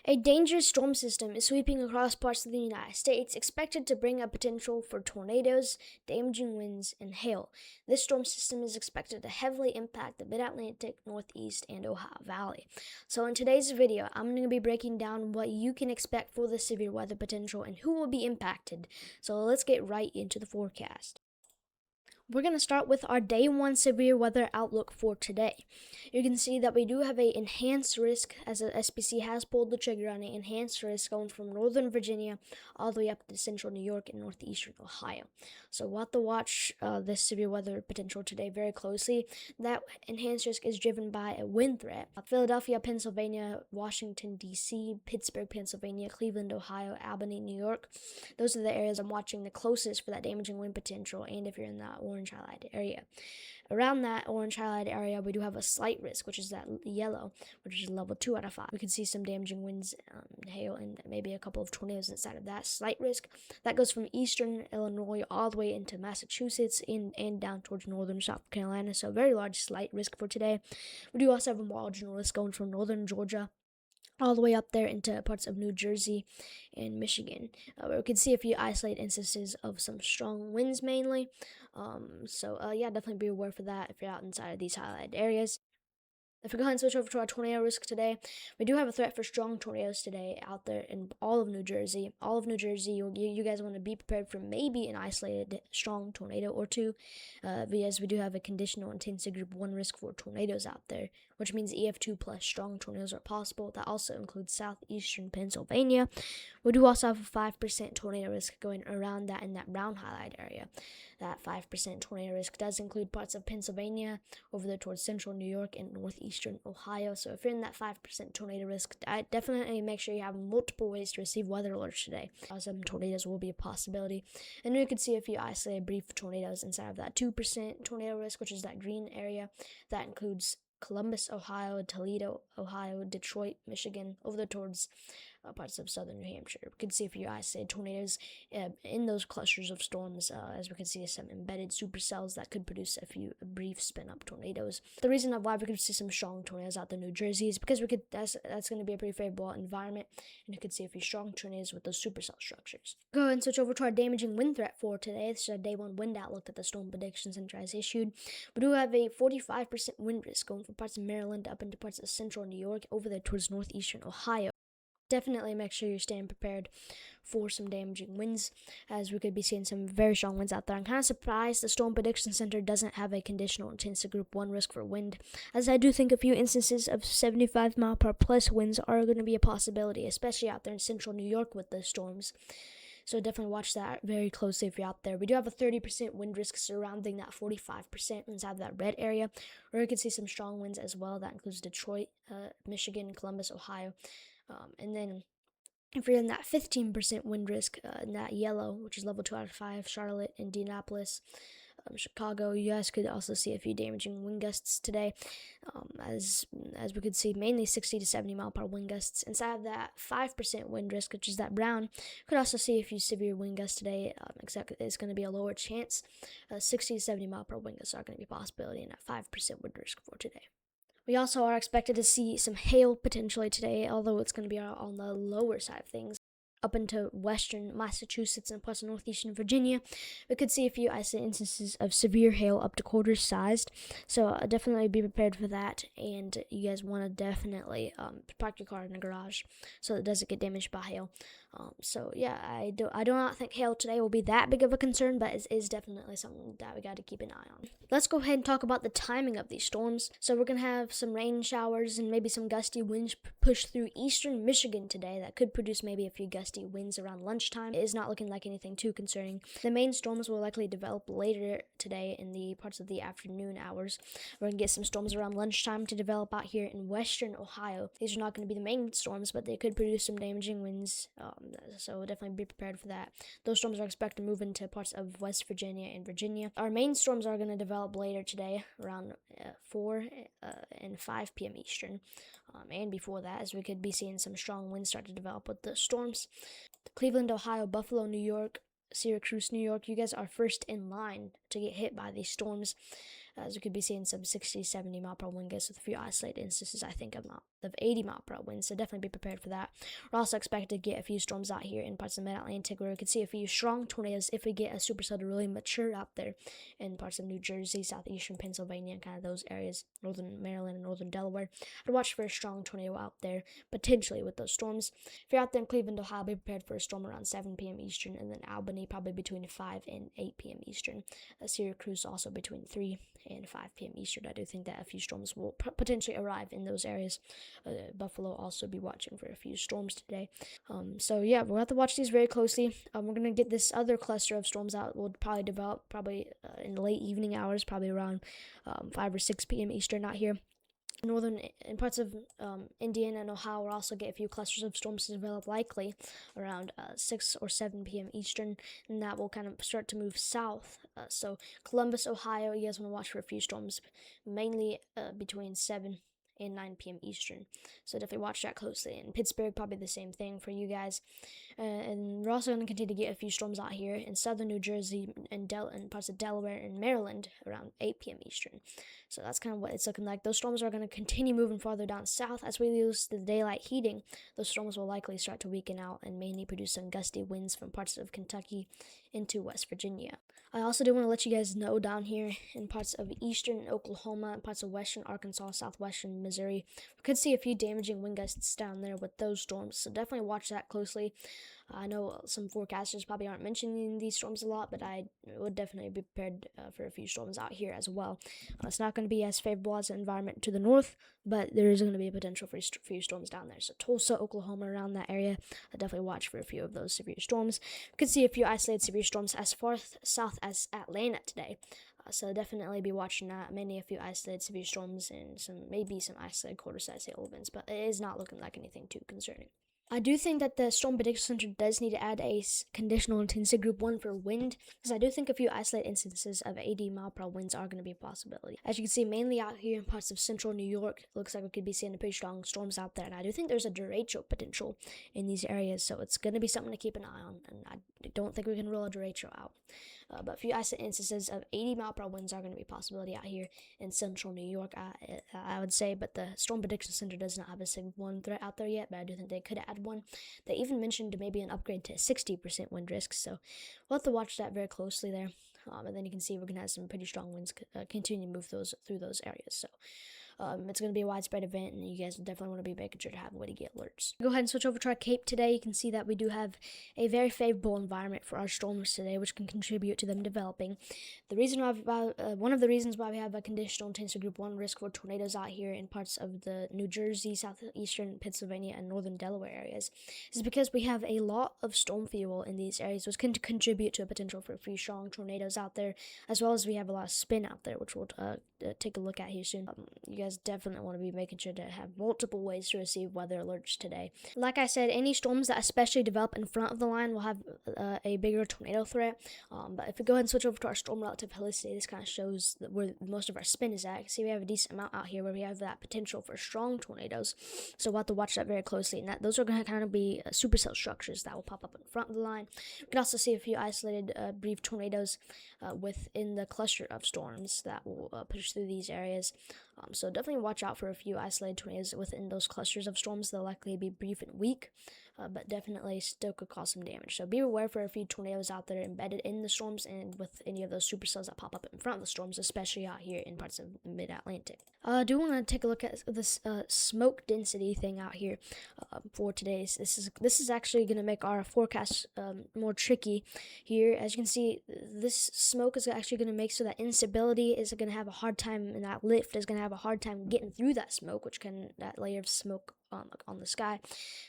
A dangerous storm system is sweeping across parts of the United States, expected to bring a potential for tornadoes, damaging winds, and hail. This storm system is expected to heavily impact the Mid-Atlantic, Northeast, and Ohio Valley. So in today's video, I'm going to be breaking down what you can expect for the severe weather potential and who will be impacted. So let's get right into the forecast. We're going to start with our day 1 severe weather outlook for today. You can see that we do have an enhanced risk, as the SPC has pulled the trigger on an enhanced risk going from northern Virginia all the way up to central New York and northeastern Ohio. So we'll have to watch this severe weather potential today very closely. That enhanced risk is driven by a wind threat. Philadelphia, Pennsylvania, Washington, D.C., Pittsburgh, Pennsylvania, Cleveland, Ohio, Albany, New York. Those are the areas I'm watching the closest for that damaging wind potential, and if you're in that orange highlighted area. Around that orange highlighted area, we do have a slight risk, which is that yellow, which is level 2 out of 5. We can see some damaging winds, hail, and maybe a couple of tornadoes inside of that slight risk. That goes from eastern Illinois all the way into Massachusetts and down towards northern South Carolina. So very large slight risk for today. We do also have a marginal risk going from northern Georgia all the way up there into parts of New Jersey and Michigan. We can see a few isolated instances of some strong winds mainly. Yeah, definitely be aware for that if you're out inside of these highlighted areas. If we go ahead and switch over to our tornado risk today, we do have a threat for strong tornadoes today out there in all of New Jersey. All of New Jersey, you guys want to be prepared for maybe an isolated strong tornado or two. Because we do have a conditional intensity group 1 risk for tornadoes out there, which means EF2 plus strong tornadoes are possible. That also includes southeastern Pennsylvania. We do also have a 5% tornado risk going around that in that brown highlight area. That 5% tornado risk does include parts of Pennsylvania over there towards central New York and northeastern Ohio. So if you're in that 5% tornado risk, I definitely make sure you have multiple ways to receive weather alerts today. Some tornadoes will be a possibility. And you can see a few isolated brief tornadoes inside of that 2% tornado risk, which is that green area. That includes Columbus, Ohio, Toledo, Ohio, Detroit, Michigan, over there towards parts of southern New Hampshire. We can see a few isolated tornadoes in those clusters of storms, as we can see some embedded supercells that could produce a few brief spin-up tornadoes. The reason why we could see some strong tornadoes out in New Jersey is because that's going to be a pretty favorable environment, and you could see a few strong tornadoes with those supercell structures. Go ahead and switch over to our damaging wind threat for today. This is our day 1 wind outlook that the Storm Prediction Center has issued. We do have a 45% wind risk going from parts of Maryland up into parts of central New York over there towards northeastern Ohio. Definitely make sure you're staying prepared for some damaging winds, as we could be seeing some very strong winds out there. I'm kind of surprised the Storm Prediction Center doesn't have a conditional intensity group 1 risk for wind, as I do think a few instances of 75 mile per plus winds are going to be a possibility, especially out there in central New York with the storms. So definitely watch that very closely if you're out there. We do have a 30% wind risk surrounding that 45% inside of that red area, where you can see some strong winds as well. That includes Detroit, Michigan, Columbus, Ohio. And then if you're in that 15% wind risk, in that yellow, which is level 2 out of 5, Charlotte, Indianapolis, Chicago, you guys could also see a few damaging wind gusts today, as we could see mainly 60 to 70 mile per wind gusts. Inside of that 5% wind risk, which is that brown, you could also see a few severe wind gusts today, except it's going to be a lower chance. 60 to 70 mile per wind gusts are going to be a possibility in that 5% wind risk for today. We also are expected to see some hail potentially today, although it's going to be on the lower side of things. Up into western Massachusetts and parts of northeastern Virginia, we could see a few isolated instances of severe hail up to quarter sized. So definitely be prepared for that, and you guys want to definitely park your car in the garage so it doesn't get damaged by hail. I do not think hail today will be that big of a concern, but it is definitely something that we got to keep an eye on. Let's go ahead and talk about the timing of these storms. So we're going to have some rain showers and maybe some gusty winds push through eastern Michigan today that could produce maybe a few gusty winds around lunchtime. It is not looking like anything too concerning. The main storms will likely develop later today in the parts of the afternoon hours. We're going to get some storms around lunchtime to develop out here in western Ohio. These are not going to be the main storms, but they could produce some damaging winds. So definitely be prepared for that. Those storms are expected to move into parts of West Virginia and Virginia. Our main storms are going to develop later today, around 4 and 5 p.m. Eastern. And before that, as we could be seeing some strong winds start to develop with the storms. Cleveland, Ohio, Buffalo, New York, Syracuse, New York, you guys are first in line to get hit by these storms. as we could be seeing some 60, 70 mile per hour wind gusts with a few isolated instances, I think, of 80 mile per hour winds. So definitely be prepared for that. We're also expected to get a few storms out here in parts of the mid-Atlantic, where we could see a few strong tornadoes if we get a supercell to really mature out there in parts of New Jersey, southeastern Pennsylvania, and kind of those areas, northern Maryland and northern Delaware. I'd watch for a strong tornado out there, potentially with those storms. If you're out there in Cleveland, Ohio, be prepared for a storm around 7 p.m. Eastern, and then Albany probably between 5 and 8 p.m. Eastern. Syracuse also between 3 and 5 p.m. Eastern. I do think that a few storms will potentially arrive in those areas. Buffalo also be watching for a few storms today. So yeah, we'll have to watch these very closely. We're going to get this other cluster of storms out. Will probably develop in the late evening hours, probably around 5 or 6 p.m. Eastern out here. In parts of Indiana and Ohio, we'll also get a few clusters of storms to develop, likely around 6 or 7 p.m. Eastern, and that will kind of start to move south. So Columbus, Ohio, you guys want to watch for a few storms, mainly between 7 and 9 p.m. Eastern. So definitely watch that closely. In Pittsburgh, probably the same thing for you guys. And we're also going to continue to get a few storms out here in southern New Jersey and parts of Delaware and Maryland around 8 p.m. Eastern. So that's kind of what it's looking like. Those storms are going to continue moving farther down south. As we lose the daylight heating, those storms will likely start to weaken out and mainly produce some gusty winds from parts of Kentucky into West Virginia. I also do want to let you guys know down here in parts of eastern Oklahoma and parts of western Arkansas, southwestern Missouri, we could see a few damaging wind gusts down there with those storms, so definitely watch that closely. I know some forecasters probably aren't mentioning these storms a lot, but I would definitely be prepared for a few storms out here as well. It's not going to be as favorable as the environment to the north, but there is going to be a potential for a few storms down there. So Tulsa, Oklahoma, around that area, I'll definitely watch for a few of those severe storms. We could see a few isolated severe storms as far south as Atlanta today. So definitely be watching that. Maybe a few isolated severe storms and maybe some isolated quarter-size hail events, but it is not looking like anything too concerning. I do think that the Storm Prediction Center does need to add a conditional intensity group 1 for wind, because I do think a few isolated instances of 80 mile per hour winds are going to be a possibility. As you can see, mainly out here in parts of central New York, it looks like we could be seeing pretty strong storms out there, and I do think there's a derecho potential in these areas, so it's going to be something to keep an eye on, and I don't think we can rule a derecho out. But a few isolated instances of 80 mile per hour winds are going to be a possibility out here in central New York, I would say, but the Storm Prediction Center does not have a Sig 1 threat out there yet, but I do think they could add one. They even mentioned maybe an upgrade to 60% wind risk, so we'll have to watch that very closely there. And then you can see we're going to have some pretty strong winds continue to move through those areas. So it's going to be a widespread event, and you guys definitely want to be making sure to have a way to get alerts. Go ahead and switch over to our Cape today. You can see that we do have a very favorable environment for our storms today, which can contribute to them developing. One of the reasons why we have a conditional intensity group 1 risk for tornadoes out here in parts of the New Jersey, southeastern Pennsylvania, and northern Delaware areas is because we have a lot of storm fuel in these areas, which can contribute to a potential for a few strong tornadoes out there, as well as we have a lot of spin out there, which we'll take a look at here soon. You guys definitely want to be making sure to have multiple ways to receive weather alerts today. Like I said, any storms that especially develop in front of the line will have a bigger tornado threat. But if we go ahead and switch over to our storm relative helicity, this kind of shows where most of our spin is at. See, we have a decent amount out here where we have that potential for strong tornadoes. So we'll have to watch that very closely. And those are going to kind of be supercell structures that will pop up in front of the line. We can also see a few isolated brief tornadoes within the cluster of storms that will push through these areas. So definitely watch out for a few isolated tornadoes within those clusters of storms. They'll likely be brief and weak, but definitely still could cause some damage. So be aware for a few tornadoes out there embedded in the storms and with any of those supercells that pop up in front of the storms, especially out here in parts of the mid-Atlantic. I do want to take a look at this smoke density thing out here for today's. This is actually going to make our forecast more tricky here. As you can see, this smoke is actually going to make so that instability is going to have a hard time, and that lift is going to have a hard time getting through that smoke, that layer of smoke on the sky.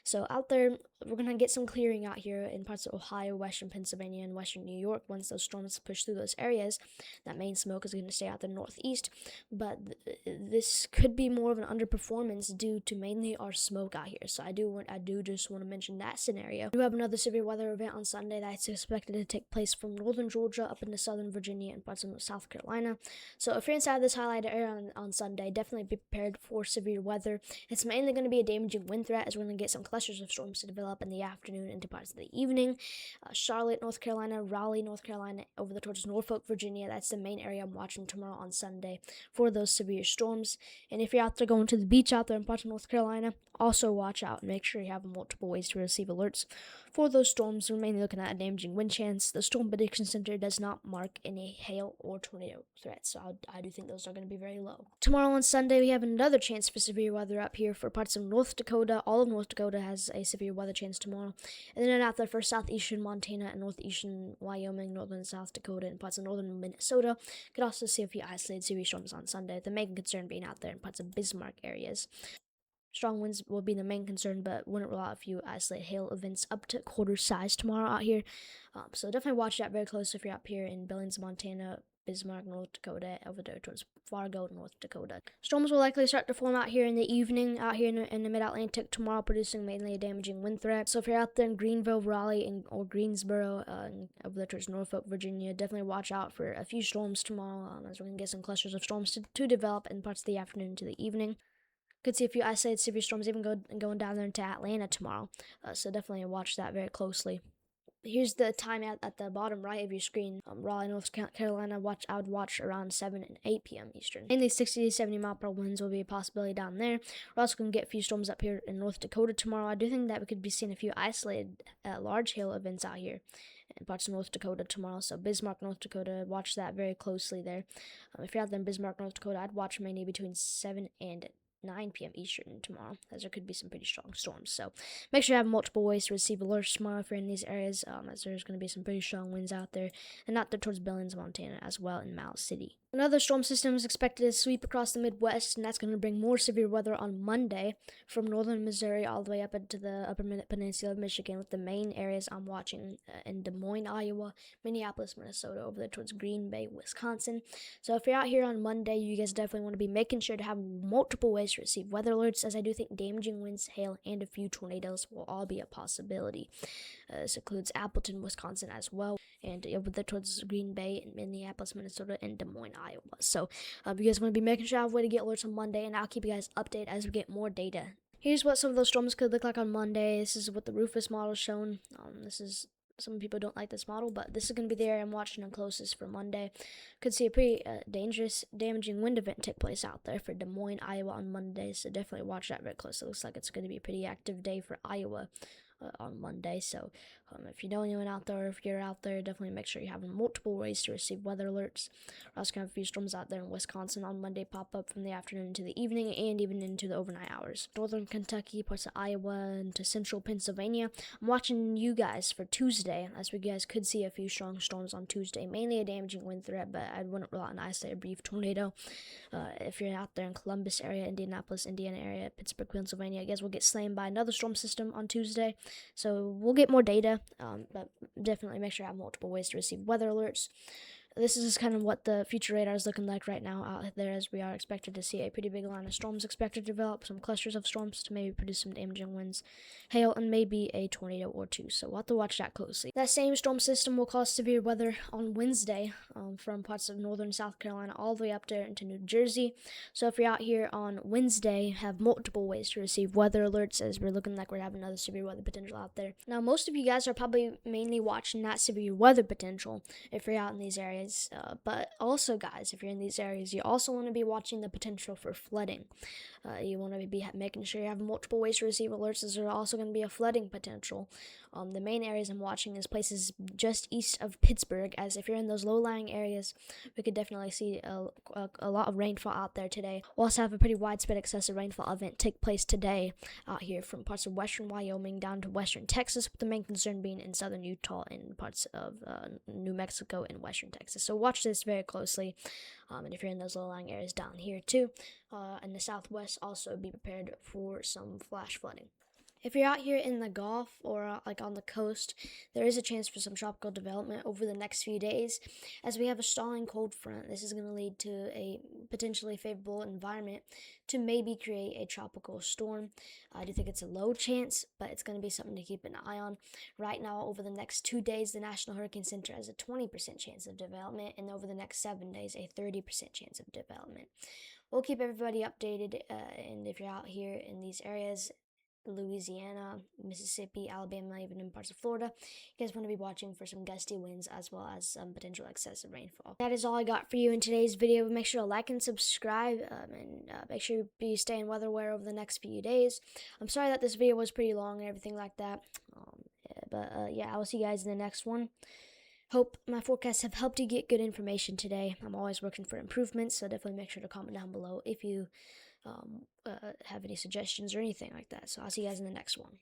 So out there, we're going to get some clearing out here in parts of Ohio, western Pennsylvania, and western New York. Once those storms push through those areas, that main smoke is going to stay out the northeast, but this could be more of an underperformance due to mainly our smoke out here. So I do just want to mention that scenario. We do have another severe weather event on Sunday that's expected to take place from northern Georgia up into southern Virginia and parts of South Carolina. So if you're inside this highlighted area on Sunday, definitely be prepared for severe weather. It's mainly going to be a damaging wind threat, as we're going to get some clusters of storms to develop develop in the afternoon into parts of the evening. Charlotte, North Carolina, Raleigh, North Carolina, over towards Norfolk, Virginia. That's the main area I'm watching tomorrow on Sunday for those severe storms. And if you're out there going to the beach out there in parts of North Carolina, also watch out and make sure you have multiple ways to receive alerts for those storms. We're mainly looking at a damaging wind chance. The Storm Prediction Center does not mark any hail or tornado threats, so I do think those are going to be very low. Tomorrow on Sunday, we have another chance for severe weather up here for parts of North Dakota. All of North Dakota has a severe weather chance tomorrow. And then out there for southeastern Montana and northeastern Wyoming, northern South Dakota, and parts of northern Minnesota. Could also see a few isolated severe storms on Sunday. The main concern being out there in parts of Bismarck areas. Strong winds will be the main concern, but wouldn't rule out a few isolated hail events up to quarter size tomorrow out here. So definitely watch that very close if you're up here in Billings, Montana, Bismarck, North Dakota, over there towards Fargo, North Dakota. Storms will likely start to form out here in the evening, out here in the mid-Atlantic tomorrow, producing mainly a damaging wind threat. So if you're out there in Greenville, Raleigh, or Greensboro, over there towards Norfolk, Virginia, definitely watch out for a few storms tomorrow, as we're going to get some clusters of storms to develop in parts of the afternoon to the evening. Could see a few isolated severe storms even going down there into Atlanta tomorrow. So definitely watch that very closely. Here's the time at the bottom right of your screen. Raleigh, North Carolina, I would watch around 7 and 8 p.m. Eastern. Mainly 60 to 70 mile per hour winds will be a possibility down there. We're also going to get a few storms up here in North Dakota tomorrow. I do think that we could be seeing a few isolated large hail events out here in parts of North Dakota tomorrow. So Bismarck, North Dakota, watch that very closely there. If you're out there in Bismarck, North Dakota, I'd watch mainly between 7 and 9 p.m. Eastern tomorrow, as there could be some pretty strong storms. So make sure you have multiple ways to receive alerts tomorrow if you're in these areas, as there's going to be some pretty strong winds out there, and out there towards Billings, Montana, as well in Miles City. Another storm system is expected to sweep across the Midwest, and that's going to bring more severe weather on Monday from northern Missouri all the way up into the upper peninsula of Michigan, with the main areas I'm watching in Des Moines, Iowa, Minneapolis, Minnesota, over there towards Green Bay, Wisconsin. So if you're out here on Monday, you guys definitely want to be making sure to have multiple ways to receive weather alerts, as I do think damaging winds, hail, and a few tornadoes will all be a possibility. This includes Appleton, Wisconsin as well, and over there towards Green Bay and Minneapolis, Minnesota, and Des Moines, Iowa. So you guys want to be making sure I have a way to get alerts on Monday, and I'll keep you guys updated as we get more data. Here's what some of those storms could look like on Monday. This is what the Rufus model is shown. Some people don't like this model, but this is going to be the area I'm watching them closest for Monday. Could see a pretty dangerous, damaging wind event take place out there for Des Moines, Iowa on Monday, so definitely watch that very close. It looks like it's going to be a pretty active day for Iowa on Monday, so if you know anyone out there, or if you're out there, definitely make sure you have multiple ways to receive weather alerts. We're also going to have a few storms out there in Wisconsin on Monday pop up from the afternoon to the evening, and even into the overnight hours. Northern Kentucky, parts of Iowa, and to central Pennsylvania. I'm watching you guys for Tuesday, as we guys could see a few strong storms on Tuesday, mainly a damaging wind threat, but I wouldn't rule out an isolated brief tornado. If you're out there in Columbus area, Indianapolis, Indiana area, Pittsburgh, Pennsylvania, I guess we'll get slammed by another storm system on Tuesday. So we'll get more data, but definitely make sure you have multiple ways to receive weather alerts. This is kind of what the future radar is looking like right now out there, as we are expected to see a pretty big line of storms expected to develop, some clusters of storms to maybe produce some damaging winds, hail, and maybe a tornado or two. So we'll have to watch that closely. That same storm system will cause severe weather on Wednesday from parts of northern South Carolina all the way up there into New Jersey. So if you're out here on Wednesday, have multiple ways to receive weather alerts, as we're looking like we're having another severe weather potential out there. Now, most of you guys are probably mainly watching that severe weather potential if you're out in these areas. But also, guys, if you're in these areas, you also want to be watching the potential for flooding. You want to be making sure you have multiple ways to receive alerts, as there's also going to be a flooding potential. The main areas I'm watching is places just east of Pittsburgh, as if you're in those low-lying areas, we could definitely see a lot of rainfall out there today. We'll also have a pretty widespread excessive rainfall event take place today out here from parts of western Wyoming down to western Texas, with the main concern being in southern Utah and parts of New Mexico and western Texas. So watch this very closely, and if you're in those low-lying areas down here too, in the southwest, also be prepared for some flash flooding. If you're out here in the Gulf or like on the coast, there is a chance for some tropical development over the next few days, as we have a stalling cold front. This is going to lead to a potentially favorable environment to maybe create a tropical storm. I do think it's a low chance, but it's going to be something to keep an eye on. Right now, over the next 2 days, the National Hurricane Center has a 20% chance of development, and over the next 7 days, a 30% chance of development. We'll keep everybody updated, and if you're out here in these areas, Louisiana, Mississippi, Alabama, even in parts of Florida. You guys want to be watching for some gusty winds as well as some potential excessive rainfall. That is all I got for you in today's video. Make sure to like and subscribe, and make sure you be staying weather aware over the next few days. I'm sorry that this video was pretty long and everything like that, but yeah, I will see you guys in the next one. Hope my forecasts have helped you get good information today. I'm always working for improvements, so definitely make sure to comment down below if you have any suggestions or anything like that. So I'll see you guys in the next one.